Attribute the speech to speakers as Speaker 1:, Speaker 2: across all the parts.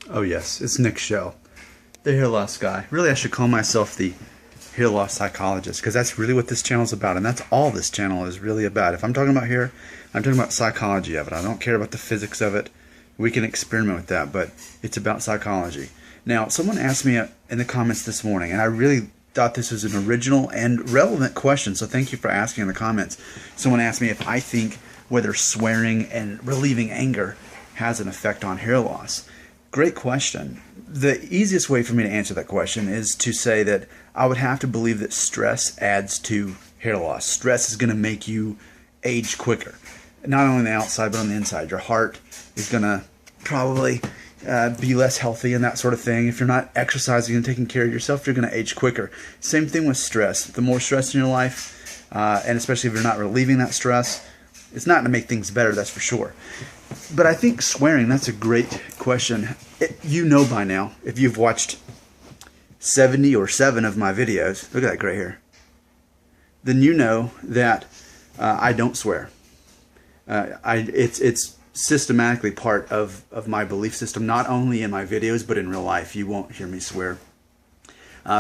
Speaker 1: Oh yes, it's Nick Shell, the hair loss guy. Really, I should call myself the hair loss psychologist because that's really what this channel is about, and that's all this channel is really about. If I'm talking about hair, I'm talking about psychology of it. I don't care about the physics of it. We can experiment with that, but it's about psychology. Now, someone asked me in the comments this morning, and I really thought this was an original and relevant question, so thank you for asking in the comments. Someone asked me if I think whether swearing and relieving anger has an effect on hair loss. Great question. The easiest way for me to answer that question is to say that I would have to believe that stress adds to hair loss. Stress is going to make you age quicker. Not only on the outside, but on the inside. Your heart is going to probably be less healthy and that sort of thing. If you're not exercising and taking care of yourself, you're going to age quicker. Same thing with stress. The more stress in your life, and especially if you're not relieving that stress, it's not going to make things better, that's for sure. But I think swearing, that's a great question. You know by now, if you've watched 70 or 7 of my videos, look at that gray hair, then you know that I don't swear. It's systematically part of my belief system, not only in my videos, but in real life. You won't hear me swear.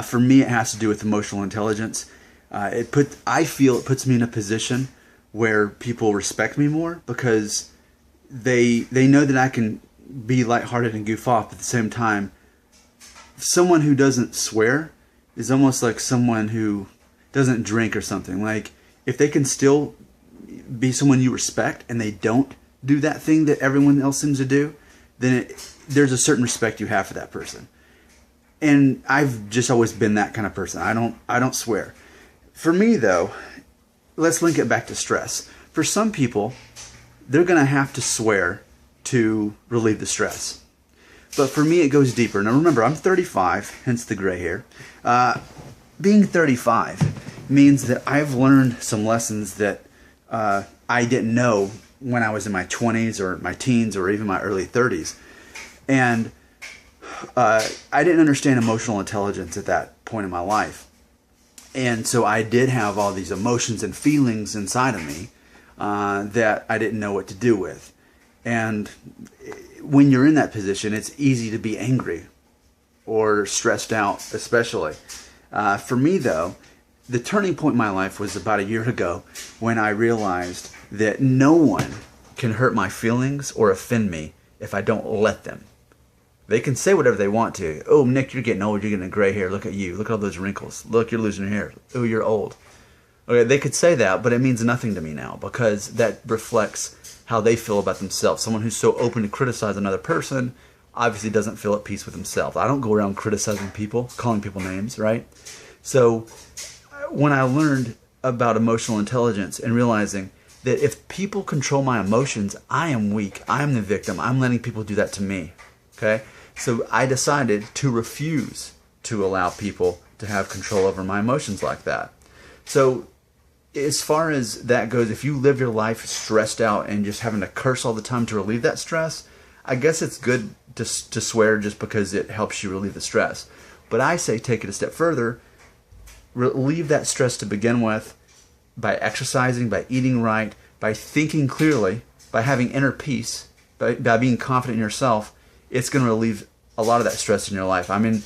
Speaker 1: For me, it has to do with emotional intelligence. I feel it puts me in a position where people respect me more because they know that I can be lighthearted and goof off, but at the same time, someone who doesn't swear is almost like someone who doesn't drink or something. Like, if they can still be someone you respect and they don't do that thing that everyone else seems to do, then there's a certain respect you have for that person. And I've just always been that kind of person. I don't swear. For me, though, let's link it back to stress. For some people, they're going to have to swear to relieve the stress. But for me, it goes deeper. Now remember, I'm 35, hence the gray hair. Being 35 means that I've learned some lessons that I didn't know when I was in my 20s or my teens or even my early 30s. And I didn't understand emotional intelligence at that point in my life. And so I did have all these emotions and feelings inside of me that I didn't know what to do with. And when you're in that position, it's easy to be angry or stressed out, especially. For me, though, the turning point in my life was about a year ago when I realized that no one can hurt my feelings or offend me if I don't let them. They can say whatever they want to. Oh, Nick, you're getting old. You're getting a gray hair. Look at you. Look at all those wrinkles. Look, you're losing your hair. Oh, you're old. Okay, they could say that, but it means nothing to me now because that reflects how they feel about themselves. Someone who's so open to criticize another person obviously doesn't feel at peace with himself. I don't go around criticizing people, calling people names, right? So when I learned about emotional intelligence and realizing that if people control my emotions, I am weak. I'm the victim. I'm letting people do that to me. Okay? So I decided to refuse to allow people to have control over my emotions like that. So as far as that goes, if you live your life stressed out and just having to curse all the time to relieve that stress, I guess it's good to swear just because it helps you relieve the stress. But I say take it a step further. Relieve that stress to begin with by exercising, by eating right, by thinking clearly, by having inner peace, by being confident in yourself. It's going to relieve a lot of that stress in your life. I mean,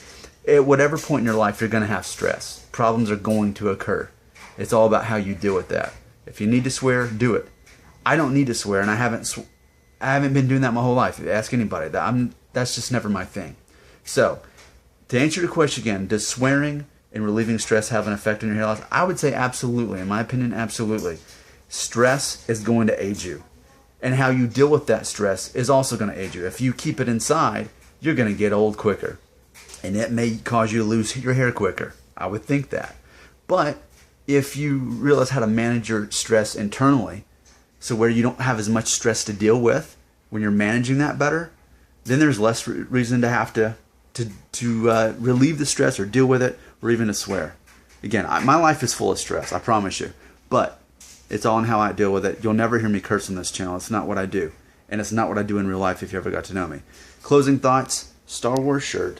Speaker 1: at whatever point in your life, you're going to have stress. Problems are going to occur. It's all about how you deal with that. If you need to swear, do it. I don't need to swear, and I haven't been doing that my whole life. Ask anybody. That's just never my thing. So, to answer your question again, does swearing and relieving stress have an effect on your hair loss? I would say absolutely. In my opinion, absolutely. Stress is going to age you. And how you deal with that stress is also going to age you. If you keep it inside, you're going to get old quicker. And it may cause you to lose your hair quicker. I would think that. But if you realize how to manage your stress internally, so where you don't have as much stress to deal with, when you're managing that better, then there's less reason to have to relieve the stress or deal with it or even to swear. Again, my life is full of stress, I promise you. But it's all in how I deal with it. You'll never hear me curse on this channel. It's not what I do. And it's not what I do in real life if you ever got to know me. Closing thoughts, Star Wars shirt,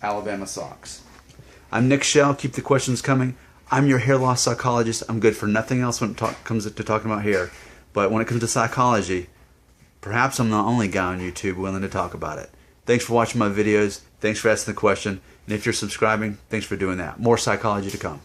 Speaker 1: Alabama socks. I'm Nick Shell. Keep the questions coming. I'm your hair loss psychologist. I'm good for nothing else when it comes to talking about hair. But when it comes to psychology, Perhaps I'm the only guy on YouTube willing to talk about it. Thanks for watching my videos. Thanks for asking the question. And if you're subscribing, thanks for doing that. More psychology to come.